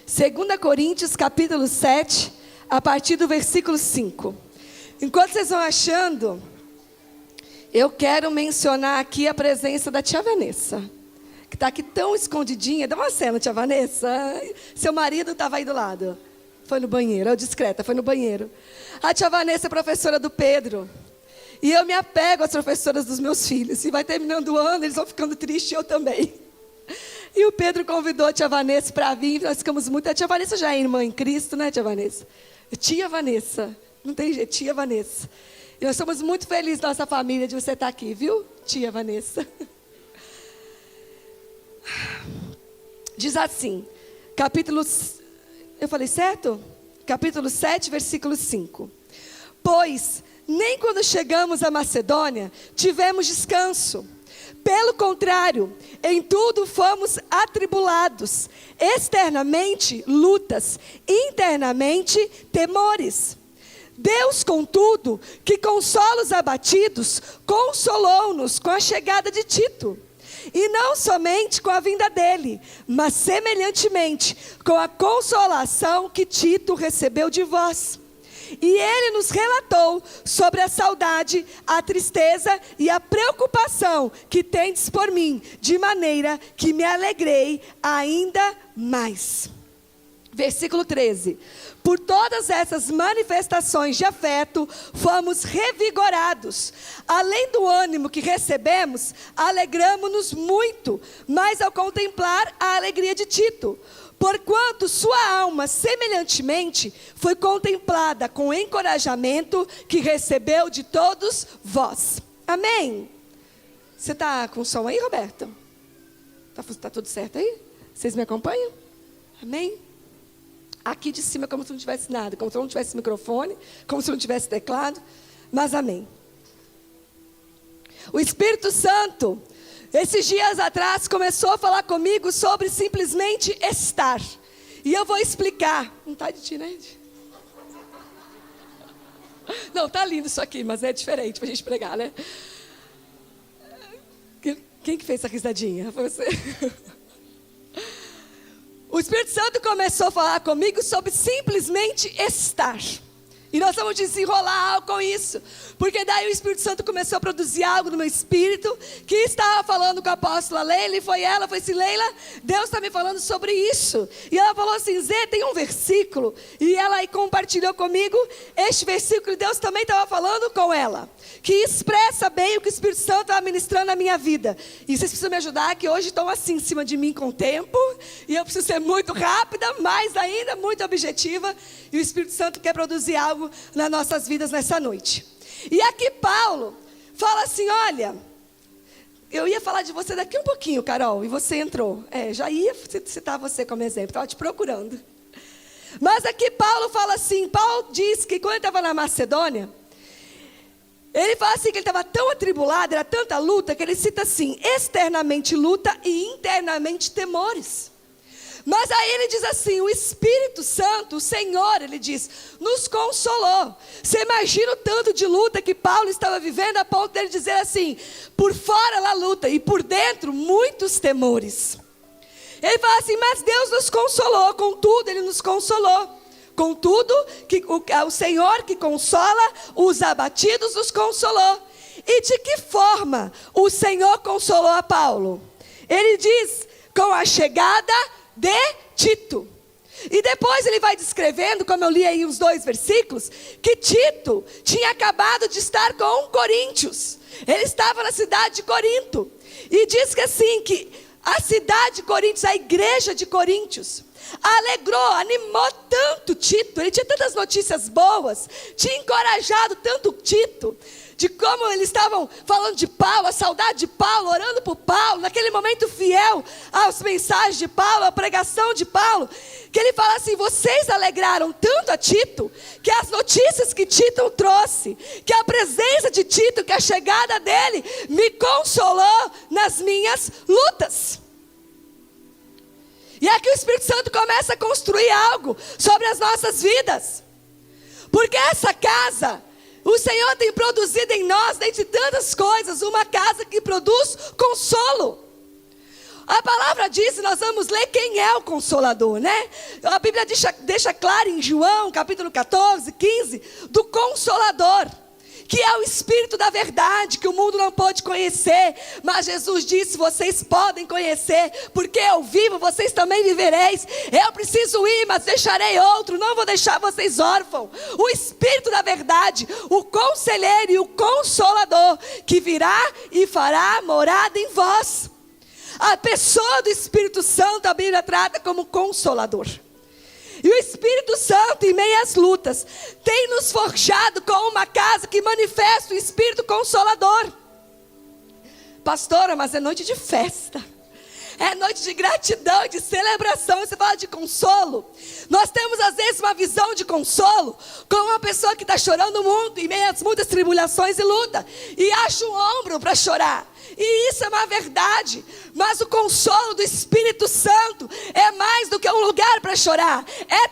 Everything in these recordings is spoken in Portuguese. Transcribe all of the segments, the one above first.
2 Coríntios capítulo 7, a partir do versículo 5. Enquanto vocês vão achando, eu quero mencionar aqui a presença da tia Vanessa, que está aqui tão escondidinha. Dá uma cena, tia Vanessa. Seu marido estava aí do lado. Foi no banheiro, discreta, foi no banheiro. A tia Vanessa é professora do Pedro. E eu me apego às professoras dos meus filhos. E vai terminando o ano, eles vão ficando tristes, eu também. E o Pedro convidou a tia Vanessa para vir. Nós ficamos muito... A tia Vanessa já é irmã em Cristo, né, tia Vanessa? Tia Vanessa. Não tem jeito, tia Vanessa. E nós somos muito felizes, nossa família, de você estar aqui, viu, tia Vanessa? Diz assim, capítulo... Eu falei certo? Capítulo 7, versículo 5. Pois, nem quando chegamos à Macedônia, tivemos descanso. Pelo contrário, em tudo fomos atribulados. Externamente, lutas. Internamente, temores. Deus, contudo, que consola os abatidos, consolou-nos com a chegada de Tito. E não somente com a vinda dele, mas semelhantemente com a consolação que Tito recebeu de vós. E ele nos relatou sobre a saudade, a tristeza e a preocupação que tendes por mim, de maneira que me alegrei ainda mais. Versículo 13. Por todas essas manifestações de afeto, fomos revigorados. Além do ânimo que recebemos, alegramo-nos muito, mas ao contemplar a alegria de Tito, porquanto sua alma, semelhantemente, foi contemplada com o encorajamento que recebeu de todos vós. Amém? Você está com som aí, Roberto? Tá tudo certo aí? Vocês me acompanham? Amém? Aqui de cima como se não tivesse nada, como se não tivesse microfone, como se não tivesse teclado, mas amém. O Espírito Santo, esses dias atrás, começou a falar comigo sobre simplesmente estar. E eu vou explicar. Não está de ti, né? Não, tá lindo isso aqui, mas é diferente para a gente pregar, né? Quem que fez essa risadinha? Foi você? O Espírito Santo começou a falar comigo sobre simplesmente estar. E nós vamos desenrolar algo com isso. Porque daí o Espírito Santo começou a produzir algo no meu espírito, que estava falando com a apóstola Leila, e foi ela, foi assim, Leila, Deus está me falando sobre isso. E ela falou assim, Zé, tem um versículo, e ela aí compartilhou comigo este versículo, e Deus também estava falando com ela, que expressa bem o que o Espírito Santo estava ministrando na minha vida. E vocês precisam me ajudar, que hoje estão assim em cima de mim com o tempo, e eu preciso ser muito rápida, mais ainda, muito objetiva, e o Espírito Santo quer produzir algo nas nossas vidas nessa noite. E aqui Paulo fala assim, olha, eu ia falar de você daqui um pouquinho, Carol, e você entrou. Já ia citar você como exemplo, estava te procurando. Mas aqui Paulo fala assim, Paulo diz que quando ele estava na Macedônia, ele fala assim que ele estava tão atribulado, era tanta luta, que ele cita assim, externamente luta e internamente temores. Mas aí ele diz assim, o Espírito Santo, o Senhor, ele diz, nos consolou. Você imagina o tanto de luta que Paulo estava vivendo, a ponto dele dizer assim, por fora ela luta e por dentro muitos temores. Ele fala assim, mas Deus nos consolou, contudo ele nos consolou. Contudo, que o Senhor que consola os abatidos nos consolou. E de que forma o Senhor consolou a Paulo? Ele diz, com a chegada de Tito. E depois ele vai descrevendo, como eu li aí uns 2 versículos, que Tito tinha acabado de estar com Coríntios. Ele estava na cidade de Corinto. E diz que assim, que a cidade de Coríntios, a igreja de Coríntios, alegrou, animou tanto Tito. Ele tinha tantas notícias boas, tinha encorajado tanto Tito, de como eles estavam falando de Paulo, a saudade de Paulo, orando por Paulo, naquele momento fiel às mensagens de Paulo, à pregação de Paulo, que ele fala assim, vocês alegraram tanto a Tito, que as notícias que Tito trouxe, que a presença de Tito, que a chegada dele, me consolou nas minhas lutas. E aqui o Espírito Santo começa a construir algo sobre as nossas vidas, porque essa casa, o Senhor tem produzido em nós, dentre tantas coisas, uma casa que produz consolo. A palavra diz, nós vamos ler quem é o Consolador, né? A Bíblia deixa claro em João, capítulo 14, 15, do Consolador, que é o Espírito da verdade, que o mundo não pode conhecer, mas Jesus disse, vocês podem conhecer, porque eu vivo, vocês também vivereis. Eu preciso ir, mas deixarei outro, não vou deixar vocês órfãos. O Espírito da verdade, o Conselheiro e o Consolador, que virá e fará morada em vós. A pessoa do Espírito Santo, a Bíblia trata como Consolador. E o Espírito Santo, em meio às lutas, tem nos forjado como uma casa que manifesta o Espírito Consolador. Pastora, mas é noite de festa. É noite de gratidão, de celebração. Você fala de consolo. Nós temos às vezes uma visão de consolo como uma pessoa que está chorando muito, em meio às muitas tribulações e luta, e acha um ombro para chorar. E isso é uma verdade, mas o consolo do Espírito Santo é mais do que um lugar para chorar. É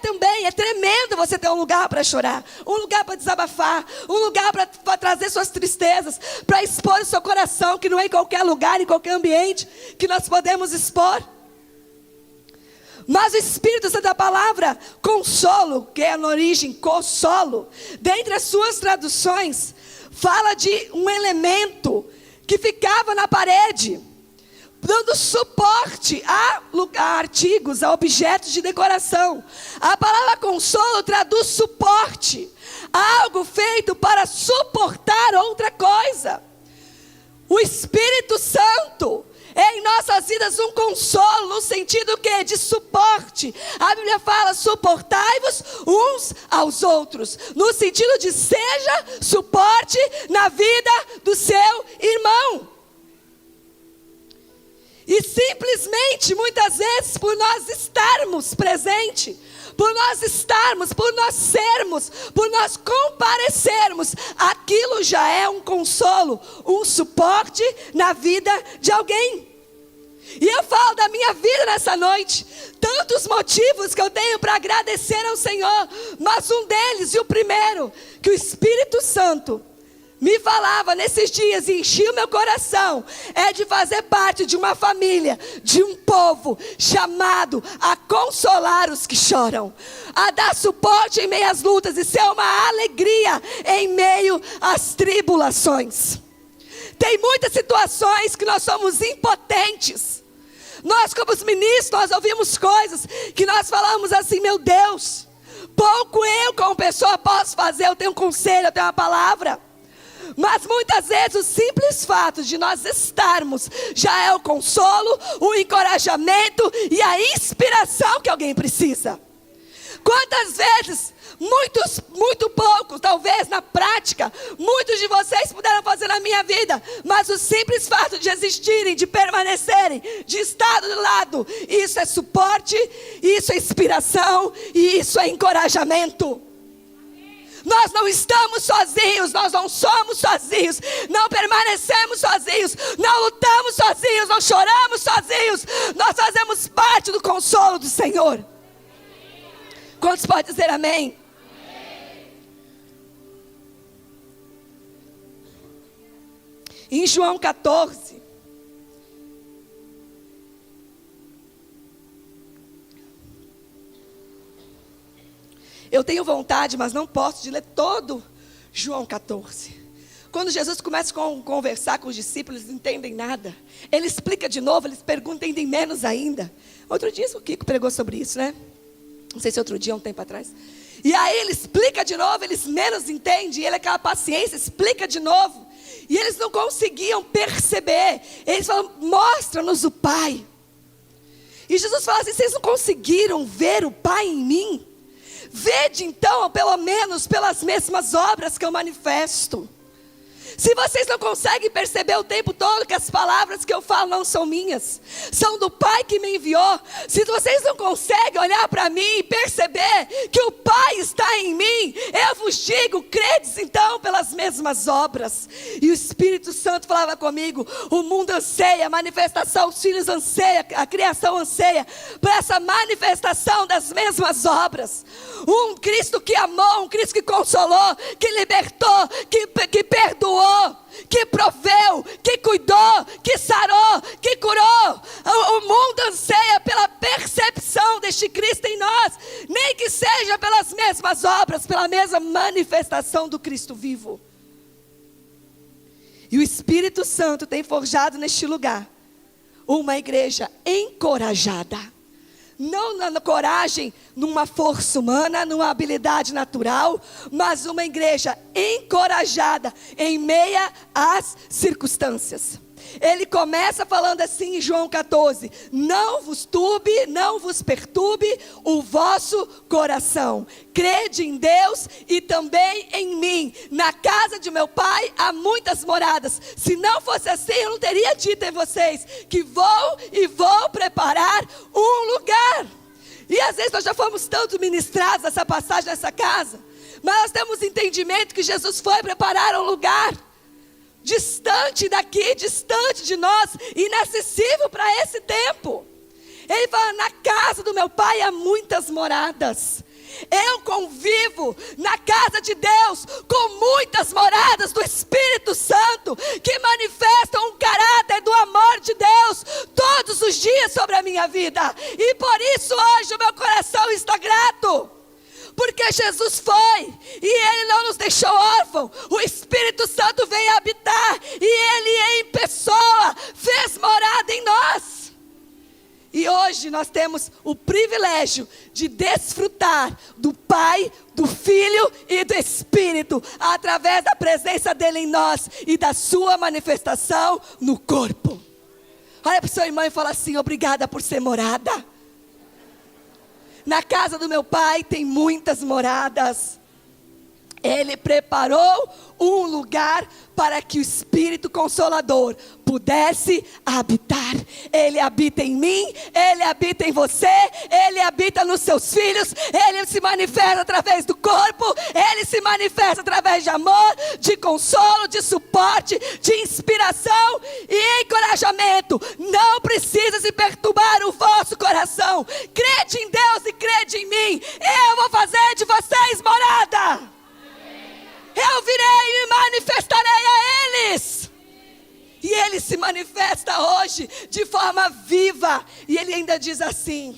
tremendo você ter um lugar para chorar, um lugar para desabafar, um lugar para trazer suas tristezas, para expor o seu coração, que não é em qualquer lugar, em qualquer ambiente que nós podemos expor. Mas o Espírito Santo, a palavra consolo, que é na origem consolo, dentre as suas traduções, fala de um elemento que ficava na parede, dando suporte a artigos, a objetos de decoração. A palavra consolo traduz suporte, algo feito para suportar outra coisa. O Espírito Santo é em nossas vidas um consolo, no sentido que de suporte. A Bíblia fala, suportai-vos uns aos outros, no sentido de seja suporte na vida do seu irmão. E simplesmente, muitas vezes, por nós estarmos presentes, por nós estarmos, por nós sermos, por nós comparecermos, aquilo já é um consolo, um suporte na vida de alguém. E eu falo da minha vida nessa noite, tantos motivos que eu tenho para agradecer ao Senhor, mas um deles, e o primeiro, que o Espírito Santo me falava nesses dias e enchia o meu coração, é de fazer parte de uma família, de um povo chamado a consolar os que choram, a dar suporte em meio às lutas e ser uma alegria em meio às tribulações. Tem muitas situações que nós somos impotentes. Nós como os ministros, nós ouvimos coisas que nós falamos assim, meu Deus, pouco eu como pessoa posso fazer, eu tenho um conselho, eu tenho uma palavra. Mas muitas vezes o simples fato de nós estarmos já é o consolo, o encorajamento e a inspiração que alguém precisa. Quantas vezes, muito pouco, talvez na prática, muitos de vocês puderam fazer na minha vida, mas o simples fato de existirem, de permanecerem, de estar do lado, isso é suporte, isso é inspiração e isso é encorajamento. Nós não estamos sozinhos, nós não somos sozinhos, não permanecemos sozinhos, não lutamos sozinhos, não choramos sozinhos, nós fazemos parte do consolo do Senhor. Quantos podem dizer amém? Em João 14, eu tenho vontade, mas não posso, de ler todo João 14. Quando Jesus começa a conversar com os discípulos, eles não entendem nada. Ele explica de novo, eles perguntam, entendem menos ainda. Outro dia o Kiko pregou sobre isso, né? Não sei se outro dia, um tempo atrás. E aí ele explica de novo, eles menos entendem. E ele, aquela paciência, explica de novo. E eles não conseguiam perceber. Eles falam, mostra-nos o Pai. E Jesus fala assim, vocês não conseguiram ver o Pai em mim? Vede então, pelo menos, pelas mesmas obras que eu manifesto. Se vocês não conseguem perceber o tempo todo que as palavras que eu falo não são minhas, são do Pai que me enviou. Se vocês não conseguem olhar para mim e perceber que o Pai está em mim, eu vos digo, credes então pelas mesmas obras. E o Espírito Santo falava comigo, o mundo anseia, a manifestação, os filhos anseiam, a criação anseia por essa manifestação das mesmas obras. Um Cristo que amou, um Cristo que consolou, que libertou, que perdoou, que proveu, que cuidou, que sarou, que curou. O mundo anseia pela percepção deste Cristo em nós, nem que seja pelas mesmas obras, pela mesma manifestação do Cristo vivo. E o Espírito Santo tem forjado neste lugar uma igreja encorajada. Não na coragem, numa força humana, numa habilidade natural, mas uma igreja encorajada em meia às circunstâncias. Ele começa falando assim em João 14: não vos turbe, não vos perturbe o vosso coração. Crede em Deus e também em mim. Na casa de meu pai há muitas moradas. Se não fosse assim, eu não teria dito em vocês que vou preparar um lugar. E às vezes nós já fomos tanto ministrados nessa passagem, nessa casa, mas nós temos entendimento que Jesus foi preparar um lugar distante daqui, distante de nós, inacessível para esse tempo. Ele fala: na casa do meu pai há muitas moradas. Eu convivo na casa de Deus com muitas moradas do Espírito Santo, que manifestam um caráter do amor de Deus todos os dias sobre a minha vida. E por isso hoje o meu coração está grato, porque Jesus foi, e Ele não nos deixou órfãos. O Espírito Santo veio habitar, e Ele em pessoa fez morada em nós. E hoje nós temos o privilégio de desfrutar do Pai, do Filho e do Espírito, através da presença dEle em nós e da sua manifestação no corpo. Olha para o seu irmão e fala assim: obrigada por ser morada. Na casa do meu pai tem muitas moradas. Ele preparou um lugar para que o Espírito Consolador pudesse habitar. Ele habita em mim, Ele habita em você, Ele habita nos seus filhos. Ele se manifesta através do corpo, Ele se manifesta através de amor, de consolo, de suporte, de inspiração e encorajamento. Não precisa se perturbar o vosso coração. Crede em Deus e crede em mim. Eu vou fazer de vocês morada. Eu virei e me manifestarei a eles. E Ele se manifesta hoje de forma viva. E Ele ainda diz assim: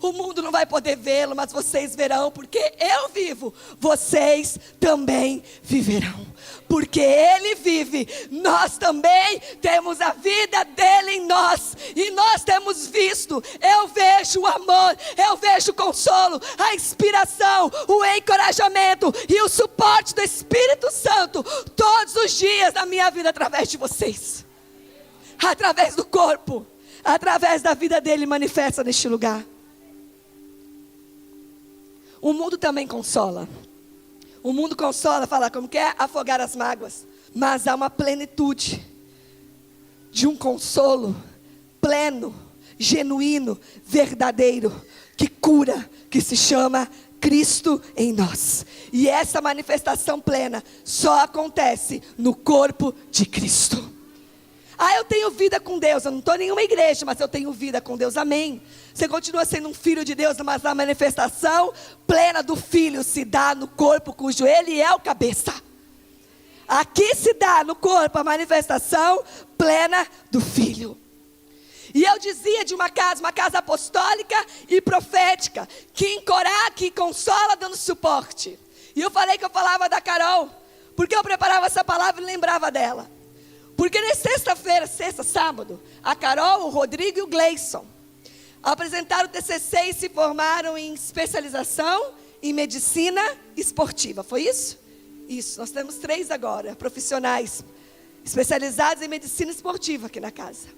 o mundo não vai poder vê-lo, mas vocês verão, porque eu vivo, vocês também viverão. Porque Ele vive, nós também temos a vida dEle em nós. E nós temos visto, eu vejo o amor, eu vejo o consolo, a inspiração, o encorajamento e o suporte do Espírito Santo todos os dias da minha vida, através de vocês. Através do corpo, através da vida dEle manifesta neste lugar. O mundo também consola. O mundo consola, fala como quer afogar as mágoas. Mas há uma plenitude de um consolo pleno, genuíno, verdadeiro, que cura, que se chama Cristo em nós. E essa manifestação plena só acontece no corpo de Cristo. Eu tenho vida com Deus, eu não estou em nenhuma igreja, mas eu tenho vida com Deus, amém. Você continua sendo um filho de Deus, mas a manifestação plena do Filho se dá no corpo, cujo Ele é o cabeça. Aqui se dá no corpo a manifestação plena do Filho. E eu dizia de uma casa apostólica e profética, que encoraja, que consola dando suporte. E eu falei que eu falava da Carol, porque eu preparava essa palavra e lembrava dela. Porque na sábado, a Carol, o Rodrigo e o Gleison apresentaram o TCC e se formaram em especialização em medicina esportiva. Foi isso? Isso, nós temos 3 agora, profissionais especializados em medicina esportiva aqui na casa.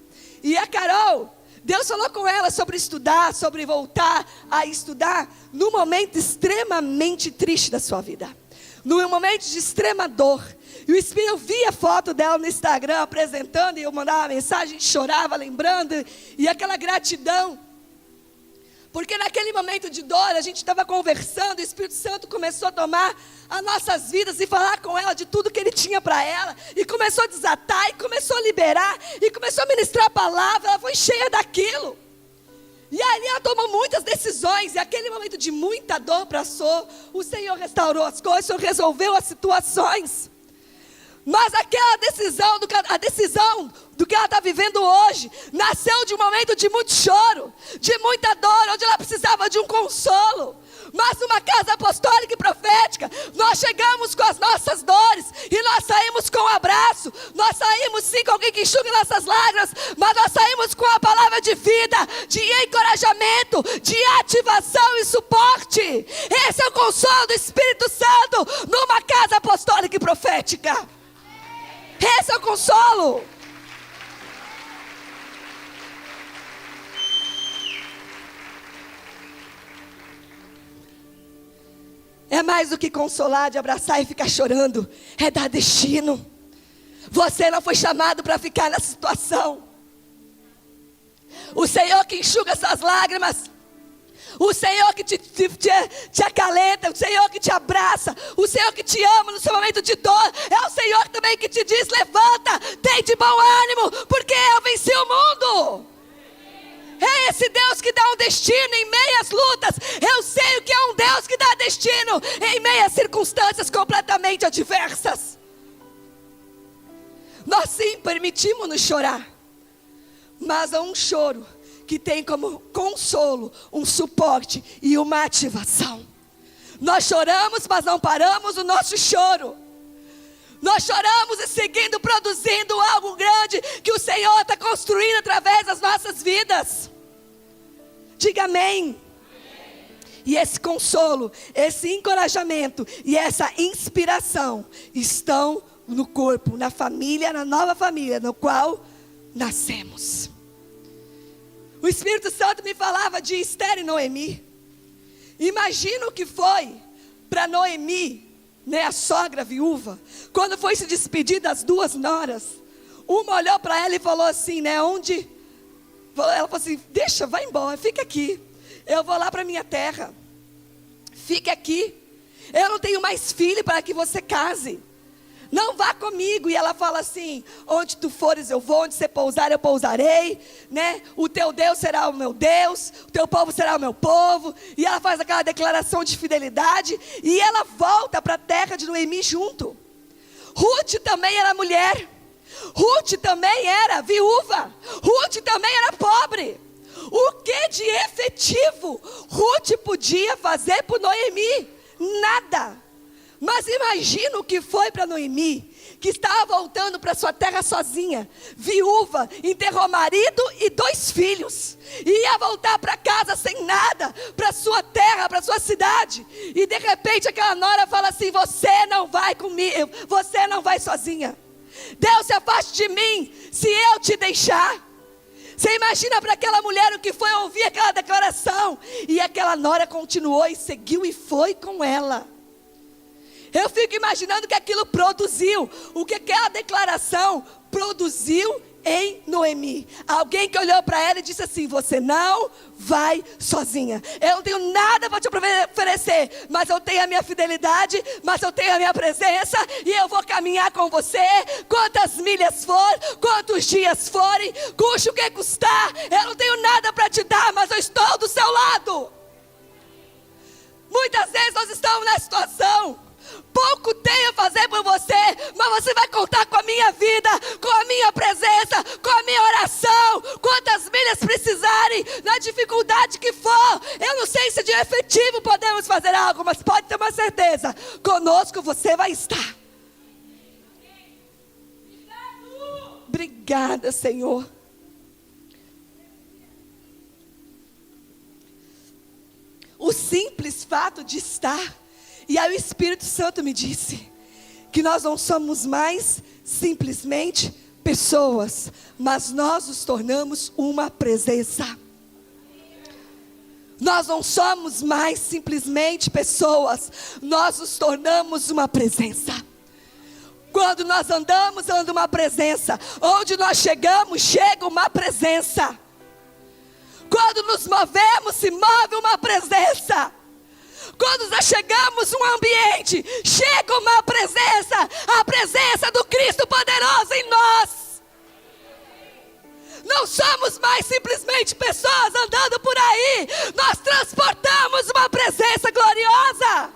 E a Carol, Deus falou com ela sobre estudar, sobre voltar a estudar, num momento extremamente triste da sua vida. Num momento de extrema dor. E o Espírito, eu via a foto dela no Instagram apresentando, e eu mandava uma mensagem, chorava lembrando, e aquela gratidão. Porque naquele momento de dor, a gente estava conversando, o Espírito Santo começou a tomar as nossas vidas e falar com ela de tudo que Ele tinha para ela. E começou a desatar, e começou a liberar, e começou a ministrar a palavra, ela foi cheia daquilo. E ali ela tomou muitas decisões. E aquele momento de muita dor passou. O Senhor restaurou as coisas, o Senhor resolveu as situações. Mas aquela decisão, a decisão do que ela está vivendo hoje, nasceu de um momento de muito choro, de muita dor, onde ela precisava de um consolo. Mas numa casa apostólica e profética, nós chegamos com as nossas dores, e nós saímos com um abraço, nós saímos sim com alguém que enxuga nossas lágrimas, mas nós saímos com a palavra de vida, de encorajamento, de ativação e suporte. Esse é o consolo do Espírito Santo numa casa apostólica e profética. Esse é o consolo. É mais do que consolar, de abraçar e ficar chorando. É dar destino. Você não foi chamado para ficar nessa situação. O Senhor que enxuga suas lágrimas, o Senhor que te acalenta, o Senhor que te abraça, o Senhor que te ama no seu momento de dor, é o Senhor também que te diz: levanta, tem de bom ânimo, porque eu venci o mundo. É esse Deus que dá um destino em meias lutas. Eu sei o que é um Deus que dá destino em meias circunstâncias completamente adversas. Nós sim permitimos-nos chorar, mas há um choro que tem como consolo um suporte e uma ativação. Nós choramos, mas não paramos o nosso choro. Nós choramos e seguindo produzindo algo grande que o Senhor está construindo através das nossas vidas. Diga amém. E esse consolo, esse encorajamento e essa inspiração estão no corpo, na família, na nova família no qual nascemos. O Espírito Santo me falava de Esther e Noemi. Imagina o que foi para Noemi, né, a sogra viúva, quando foi se despedir das duas noras. Uma olhou para ela e falou assim, né, ela falou assim: deixa, vai embora, fica aqui. Eu vou lá para minha terra. Fique aqui. Eu não tenho mais filho para que você case. Não vá comigo. E ela fala assim: onde tu fores eu vou, onde você pousar eu pousarei, né? O teu Deus será o meu Deus, o teu povo será o meu povo. E ela faz aquela declaração de fidelidade, e ela volta para a terra de Noemi junto. Ruth também era mulher, Ruth também era viúva, Ruth também era pobre. O que de efetivo Ruth podia fazer por Noemi? Nada. Mas imagina o que foi para Noemi, que estava voltando para sua terra sozinha, viúva, enterrou marido e 2 filhos, e ia voltar para casa sem nada, para sua terra, para sua cidade. E de repente aquela nora fala assim: você não vai comigo, você não vai sozinha. Deus, se afaste de mim se eu te deixar. Você imagina para aquela mulher o que foi ouvir aquela declaração? E aquela nora continuou e seguiu e foi com ela. Eu fico imaginando que aquilo produziu, o que aquela declaração produziu em Noemi. Alguém que olhou para ela e disse assim: você não vai sozinha. Eu não tenho nada para te oferecer, mas eu tenho a minha fidelidade, mas eu tenho a minha presença, e eu vou caminhar com você, quantas milhas for, quantos dias forem, custe o que custar. Eu não tenho nada para te dar, mas eu estou do seu lado. Muitas vezes nós estamos na situação: pouco tenho a fazer por você, mas você vai contar com a minha vida, com a minha presença, com a minha oração, quantas milhas precisarem, na dificuldade que for. Eu não sei se de efetivo podemos fazer algo, mas pode ter uma certeza: conosco você vai estar. Obrigada, Senhor. O simples fato de estar. E aí o Espírito Santo me disse que nós não somos mais simplesmente pessoas, mas nós nos tornamos uma presença. Nós não somos mais simplesmente pessoas, nós nos tornamos uma presença. Quando nós andamos, anda uma presença. Onde nós chegamos, chega uma presença. Quando nos movemos, se move uma presença. Quando nós chegamos num ambiente, chega uma presença, a presença do Cristo poderoso em nós. Não somos mais simplesmente pessoas andando por aí. Nós transportamos uma presença gloriosa.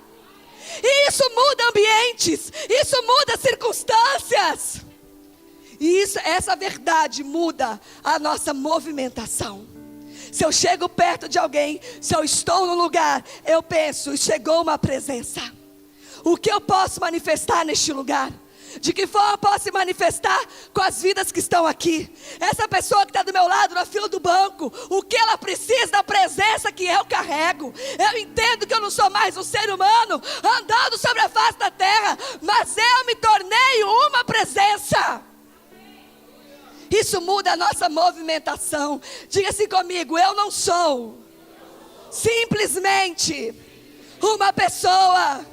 E isso muda ambientes, isso muda circunstâncias. E essa verdade muda a nossa movimentação. Se eu chego perto de alguém, se eu estou num lugar, eu penso, chegou uma presença. O que eu posso manifestar neste lugar? De que forma eu posso se manifestar com as vidas que estão aqui? Essa pessoa que está do meu lado na fila do banco, o que ela precisa da presença que eu carrego? Eu entendo que eu não sou mais um ser humano andando sobre a face da terra, mas eu me tornei uma presença. Isso muda a nossa movimentação. Diga assim comigo: eu não sou simplesmente uma pessoa,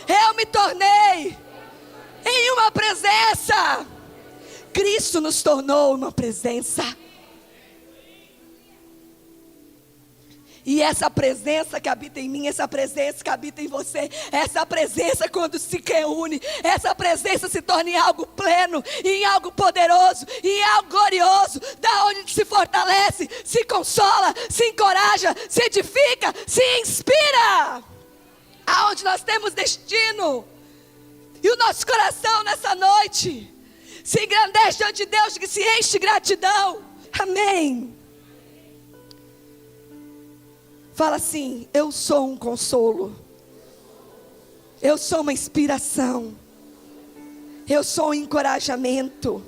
eu me tornei em uma presença. Cristo nos tornou uma presença. E essa presença que habita em mim, essa presença que habita em você, essa presença quando se reúne, essa presença se torna em algo pleno, em algo poderoso, em algo glorioso, da onde se fortalece, se consola, se encoraja, se edifica, se inspira. Aonde nós temos destino. E o nosso coração nessa noite se engrandece diante de Deus, que se enche de gratidão. Amém. Fala assim: eu sou um consolo. Eu sou uma inspiração. Eu sou um encorajamento.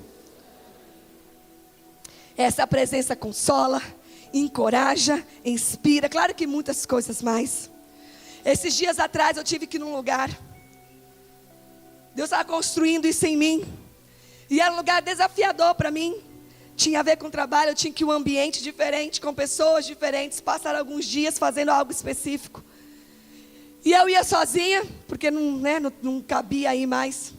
Essa presença consola, encoraja, inspira. Claro que muitas coisas mais. Esses dias atrás eu tive que ir num lugar. Deus estava construindo isso em mim. E era um lugar desafiador para mim. Tinha a ver com trabalho, eu tinha que ir um ambiente diferente, com pessoas diferentes, passar alguns dias fazendo algo específico. E eu ia sozinha, porque não cabia aí mais.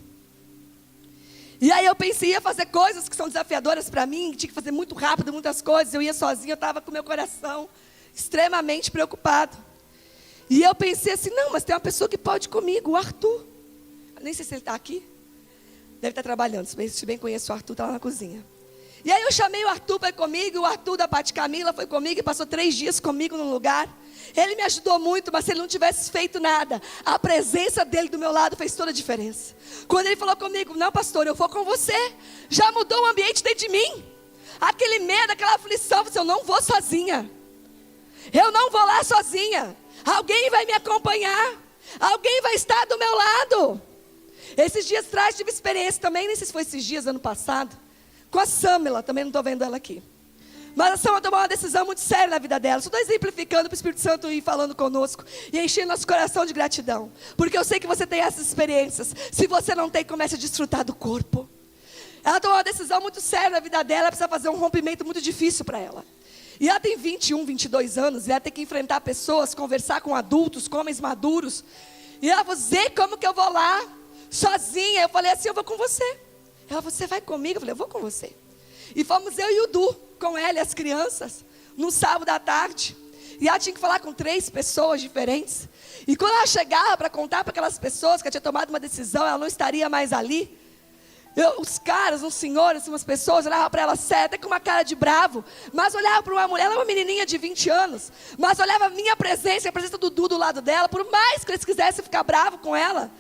E aí eu pensei, ia fazer coisas que são desafiadoras para mim, tinha que fazer muito rápido, muitas coisas. Eu ia sozinha, eu estava com meu coração extremamente preocupado. E eu pensei assim, não, mas tem uma pessoa que pode ir comigo, o Arthur. Nem sei se ele está aqui. Deve estar trabalhando, se bem conheço o Arthur, está lá na cozinha. E aí eu chamei o Arthur para ir comigo, o Arthur da Pati Camila foi comigo e passou 3 dias comigo no lugar. Ele me ajudou muito, mas se ele não tivesse feito nada, a presença dele do meu lado fez toda a diferença. Quando ele falou comigo, não pastor, eu vou com você, já mudou o ambiente dentro de mim. Aquele medo, aquela aflição, eu não vou sozinha. Eu não vou lá sozinha. Alguém vai me acompanhar, alguém vai estar do meu lado. Esses dias atrás tive experiência também, nem sei se foi esses dias, ano passado, com a Samela, também não estou vendo ela aqui. Mas a Samela tomou uma decisão muito séria na vida dela. Só estou exemplificando para o Espírito Santo ir falando conosco e enchendo nosso coração de gratidão. Porque eu sei que você tem essas experiências. Se você não tem, comece a desfrutar do corpo. Ela tomou uma decisão muito séria na vida dela, ela precisa fazer um rompimento muito difícil para ela. E ela tem 21, 22 anos, e ela tem que enfrentar pessoas, conversar com adultos, com homens maduros. E ela falou, Zê, como que eu vou lá? Sozinha. Eu falei assim, eu vou com você. Ela falou, você vai comigo? Eu falei, eu vou com você. E fomos eu e o Du, com ela e as crianças, num sábado à tarde. E ela tinha que falar com 3 pessoas diferentes. E quando ela chegava para contar para aquelas pessoas que ela tinha tomado uma decisão, ela não estaria mais ali. Os caras, uns senhores, umas pessoas, olhavam para ela séria, até com uma cara de bravo. Mas olhavam para uma mulher, ela é uma menininha de 20 anos. Mas olhava a minha presença, a presença do Du do lado dela. Por mais que eles quisessem ficar bravos com ela,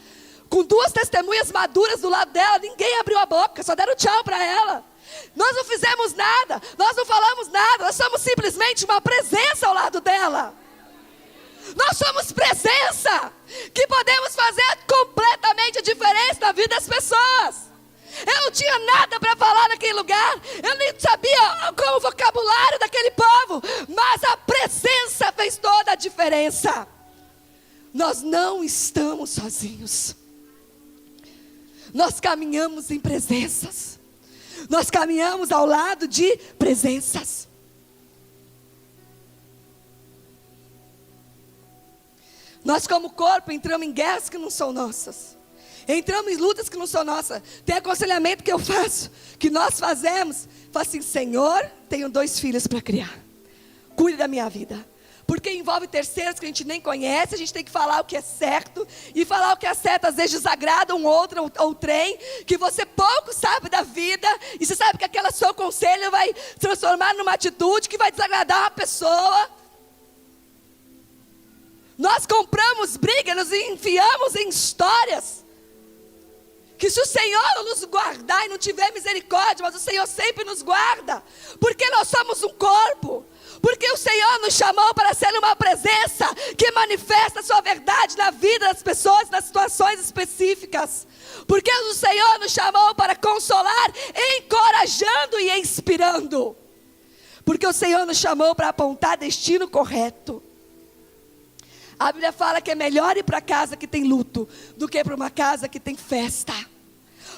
com 2 testemunhas maduras do lado dela, ninguém abriu a boca, só deram tchau para ela. Nós não fizemos nada, nós não falamos nada, nós somos simplesmente uma presença ao lado dela. Nós somos presença, que podemos fazer completamente a diferença na vida das pessoas. Eu não tinha nada para falar naquele lugar, eu nem sabia qual o vocabulário daquele povo, mas a presença fez toda a diferença. Nós não estamos sozinhos. Nós caminhamos em presenças. Nós caminhamos ao lado de presenças. Nós como corpo entramos em guerras que não são nossas. Entramos em lutas que não são nossas. Tem aconselhamento que eu faço, que nós fazemos. Falo assim, Senhor, tenho 2 filhos para criar. Cuide da minha vida. porque envolve terceiros que a gente nem conhece. A gente tem que falar o que é certo, e falar o que é certo às vezes desagrada um outro ou trem, que você pouco sabe da vida, e você sabe que aquele seu conselho vai transformar numa atitude que vai desagradar uma pessoa. Nós compramos briga, nos enfiamos em histórias, que se o Senhor não nos guardar e não tiver misericórdia, mas o Senhor sempre nos guarda, porque nós somos um corpo, porque o Senhor nos chamou para ser uma presença que manifesta a sua verdade na vida das pessoas, nas situações específicas, porque o Senhor nos chamou para consolar, encorajando e inspirando, porque o Senhor nos chamou para apontar destino correto. A Bíblia fala que é melhor ir para casa que tem luto do que para uma casa que tem festa.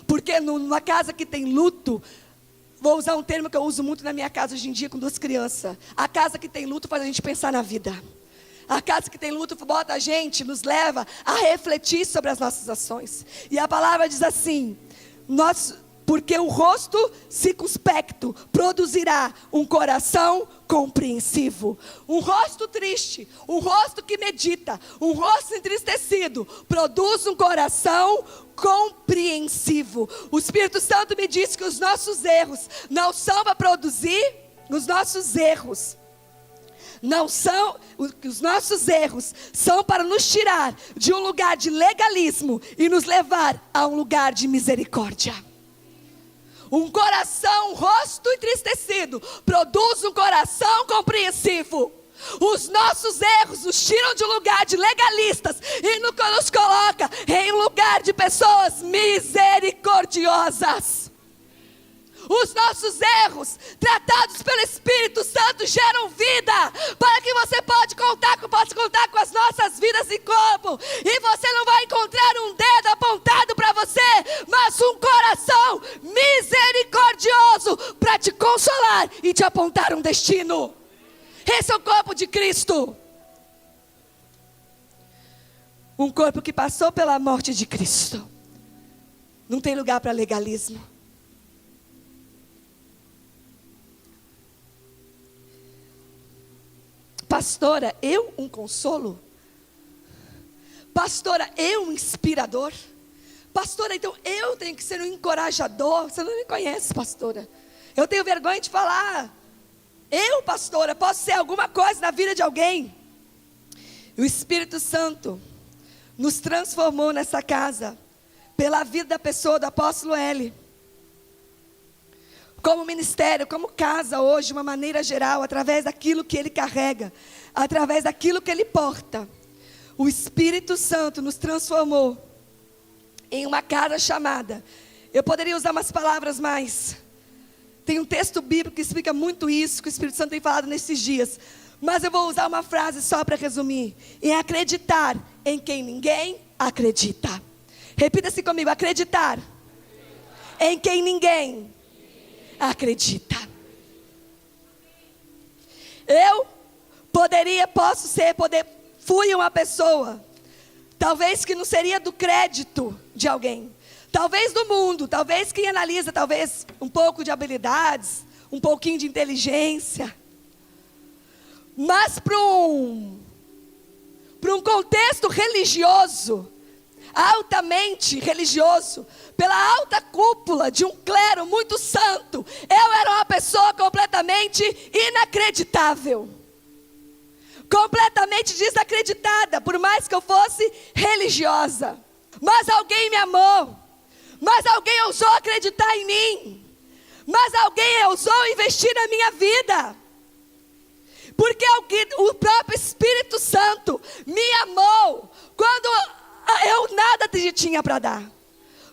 Porque numa casa que tem luto, vou usar um termo que eu uso muito na minha casa hoje em dia com 2 crianças. A casa que tem luto faz a gente pensar na vida. A casa que tem luto bota a gente, nos leva a refletir sobre as nossas ações. E a palavra diz assim: porque o rosto circunspecto produzirá um coração compreensivo. Um rosto triste, um rosto que medita, um rosto entristecido, produz um coração compreensivo. O Espírito Santo me disse que os nossos erros não são para produzir, os nossos erros são para nos tirar de um lugar de legalismo e nos levar a um lugar de misericórdia. Um coração, um rosto entristecido, produz um coração compreensivo. Os nossos erros nos tiram de um lugar de legalistas e nos coloca em um lugar de pessoas misericordiosas. Os nossos erros, tratados pelo Espírito Santo, geram vida, para que você possa contar com as nossas vidas em corpo. E você não vai encontrar um dedo apontado para você, mas um coração misericordioso para te consolar e te apontar um destino. Esse é o corpo de Cristo. Um corpo que passou pela morte de Cristo. Não tem lugar para legalismo. Pastora, eu um consolo? Pastora, eu um inspirador? Pastora, então eu tenho que ser um encorajador? Você não me conhece, pastora. Eu tenho vergonha de falar. Eu, pastora, posso ser alguma coisa na vida de alguém? O Espírito Santo nos transformou nessa casa, pela vida da pessoa do apóstolo L. Como ministério, como casa hoje, de uma maneira geral, através daquilo que ele carrega, através daquilo que ele porta. O Espírito Santo nos transformou em uma casa chamada. Eu poderia usar umas palavras mais. Tem um texto bíblico que explica muito isso, que o Espírito Santo tem falado nesses dias. Mas eu vou usar uma frase só para resumir. Em acreditar em quem ninguém acredita. Repita-se comigo: acreditar em quem ninguém acredita. Eu fui uma pessoa, talvez que não seria do crédito de alguém, talvez do mundo, talvez quem analisa, talvez um pouco de habilidades, um pouquinho de inteligência, mas para um contexto religioso, altamente religioso, pela alta cúpula de um clero muito santo, eu era uma pessoa completamente inacreditável, completamente desacreditada, por mais que eu fosse religiosa. Mas alguém me amou, mas alguém ousou acreditar em mim, mas alguém ousou investir na minha vida, porque o próprio Espírito Santo me amou, quando eu nada tinha para dar,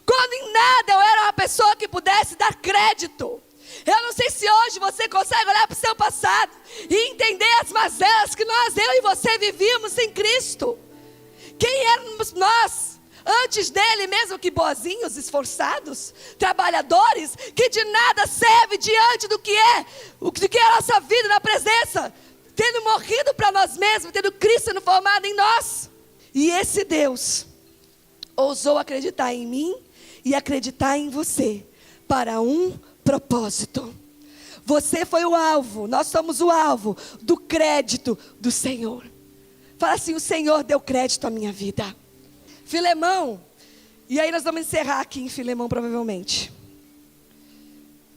quando em nada eu era uma pessoa que pudesse dar crédito. Eu não sei se hoje você consegue olhar para o seu passado e entender as mazelas que eu e você vivíamos sem Cristo. Quem éramos nós antes dele, mesmo que boazinhos, esforçados, trabalhadores, que de nada serve diante do que é a nossa vida na presença, tendo morrido para nós mesmos, tendo Cristo sendo formado em nós. E esse Deus ousou acreditar em mim e acreditar em você para um propósito. Você foi o alvo, nós somos o alvo do crédito do Senhor. Fala assim: o Senhor deu crédito à minha vida. Filemão, e aí nós vamos encerrar aqui em Filemão provavelmente.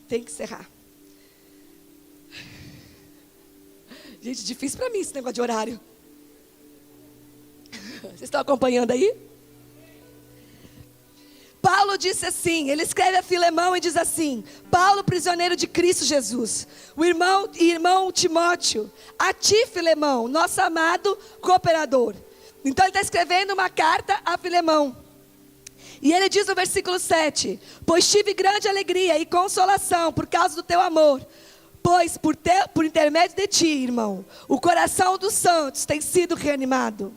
Tem que encerrar. Gente, difícil para mim esse negócio de horário. Vocês estão acompanhando aí? Paulo disse assim, ele escreve a Filemão e diz assim: Paulo, prisioneiro de Cristo Jesus, o irmão Timóteo, a ti, Filemão, nosso amado cooperador. Então ele está escrevendo uma carta a Filemão. E ele diz no versículo 7: pois tive grande alegria e consolação por causa do teu amor, pois por intermédio de ti, irmão, o coração dos santos tem sido reanimado.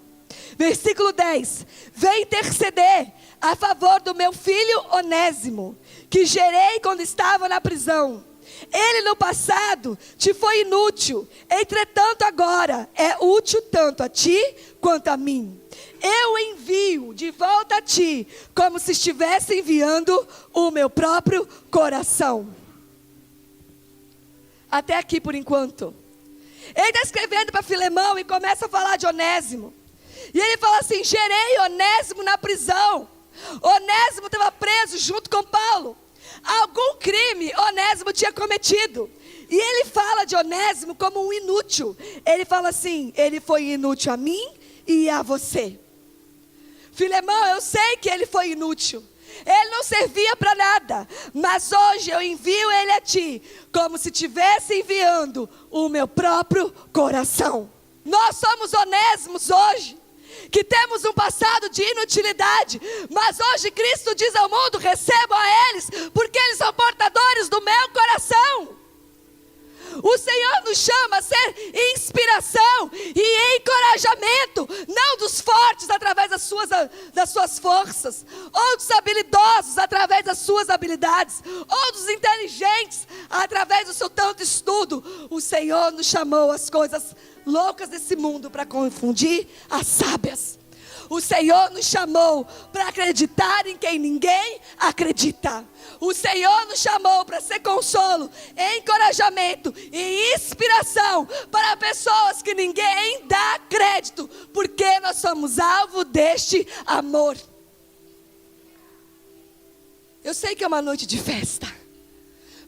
Versículo 10: vem interceder a favor do meu filho Onésimo, que gerei quando estava na prisão. Ele no passado te foi inútil, entretanto agora é útil tanto a ti quanto a mim. Eu envio de volta a ti, como se estivesse enviando o meu próprio coração. Até aqui por enquanto. Ele está escrevendo para Filemão e começa a falar de Onésimo. E ele fala assim: gerei Onésimo na prisão. Onésimo estava preso junto com Paulo. Algum crime Onésimo tinha cometido. E ele fala de Onésimo como um inútil. Ele fala assim: ele foi inútil a mim e a você. Filemão, eu sei que ele foi inútil. Ele não servia para nada. Mas hoje eu envio ele a ti, como se estivesse enviando o meu próprio coração. Nós somos Onésimos hoje, que temos um passado de inutilidade, mas hoje Cristo diz ao mundo: recebam a eles, porque eles são portadores do meu coração. O Senhor nos chama a ser inspiração e encorajamento, não dos fortes através das suas forças, ou dos habilidosos através das suas habilidades, ou dos inteligentes através do seu tanto estudo. O Senhor nos chamou às coisas loucas desse mundo para confundir as sábias. O Senhor nos chamou para acreditar em quem ninguém acredita. O Senhor nos chamou para ser consolo, encorajamento e inspiração para pessoas que ninguém dá crédito, porque nós somos alvo deste amor. Eu sei que é uma noite de festa,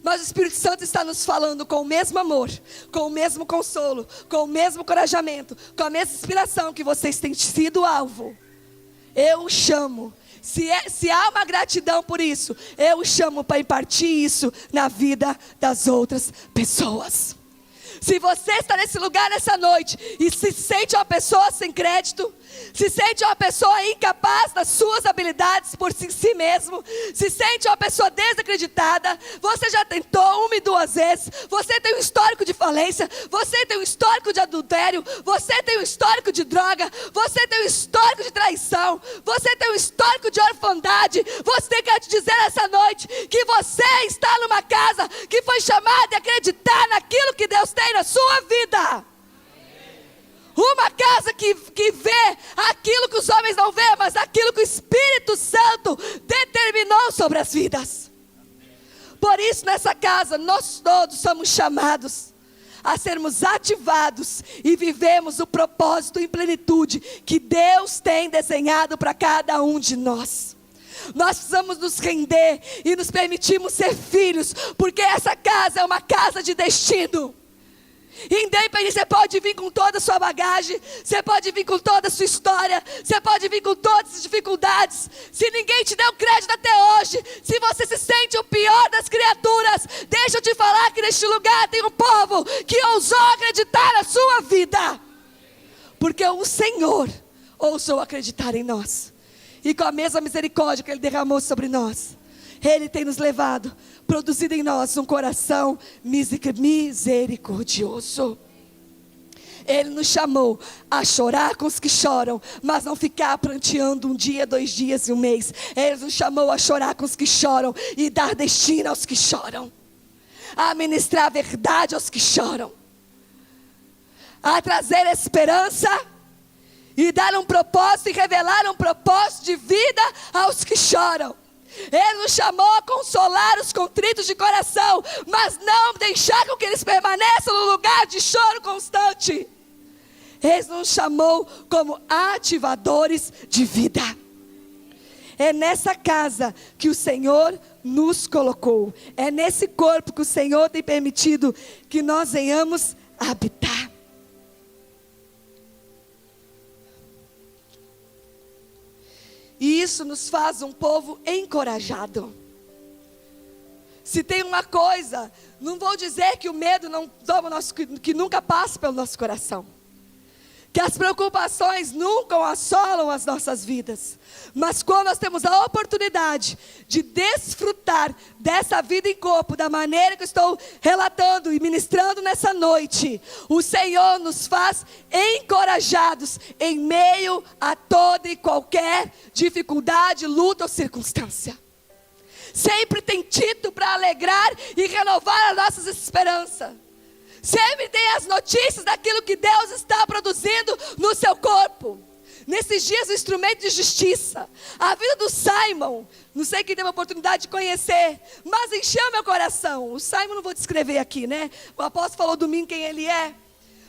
mas o Espírito Santo está nos falando com o mesmo amor, com o mesmo consolo, com o mesmo encorajamento, com a mesma inspiração que vocês têm sido alvo. Eu o chamo. Se há uma gratidão por isso, eu o chamo para impartir isso na vida das outras pessoas. Se você está nesse lugar nessa noite e se sente uma pessoa sem crédito, se sente uma pessoa incapaz das suas habilidades por si mesmo, se sente uma pessoa desacreditada, você já tentou 1 e 2 vezes, você tem um histórico de falência, você tem um histórico de adultério, você tem um histórico de droga, você tem um histórico de traição, você tem um histórico de orfandade. Você quer te dizer essa noite que você está numa casa que foi chamada a acreditar naquilo que Deus tem na sua vida. Uma casa que vê aquilo que os homens não vê, mas aquilo que o Espírito Santo determinou sobre as vidas. Por isso, nessa casa, nós todos somos chamados a sermos ativados e vivemos o propósito em plenitude que Deus tem desenhado para cada um de nós. Nós precisamos nos render e nos permitirmos ser filhos, porque essa casa é uma casa de destino. Independente, você pode vir com toda a sua bagagem, você pode vir com toda a sua história, você pode vir com todas as dificuldades. Se ninguém te deu crédito até hoje, se você se sente o pior das criaturas, deixa eu te falar que neste lugar tem um povo que ousou acreditar na sua vida, porque o Senhor ousou acreditar em nós, e com a mesma misericórdia que Ele derramou sobre nós, Ele tem nos levado, produzido em nós um coração misericordioso. Ele nos chamou a chorar com os que choram, mas não ficar pranteando 1 dia, 2 dias e 1 mês. Ele nos chamou a chorar com os que choram e dar destino aos que choram, a ministrar a verdade aos que choram, a trazer esperança e dar um propósito e revelar um propósito de vida aos que choram. Ele nos chamou a consolar os contritos de coração, mas não deixar com que eles permaneçam no lugar de choro constante. Ele nos chamou como ativadores de vida. É nessa casa que o Senhor nos colocou. É nesse corpo que o Senhor tem permitido que nós venhamos habitar. E isso nos faz um povo encorajado. Se tem uma coisa, não vou dizer que o medo não toma que nunca passa pelo nosso coração, que as preocupações nunca assolam as nossas vidas, mas quando nós temos a oportunidade de desfrutar dessa vida em corpo, da maneira que eu estou relatando e ministrando nessa noite, o Senhor nos faz encorajados em meio a toda e qualquer dificuldade, luta ou circunstância. Sempre tem título para alegrar e renovar as nossas esperanças. Sempre tem as notícias daquilo que Deus está produzindo no seu corpo. Nesses dias, o instrumento de justiça. A vida do Simon, não sei quem teve a oportunidade de conhecer, mas encheu meu coração. O Simon não vou descrever aqui, né? O apóstolo falou domingo quem ele é.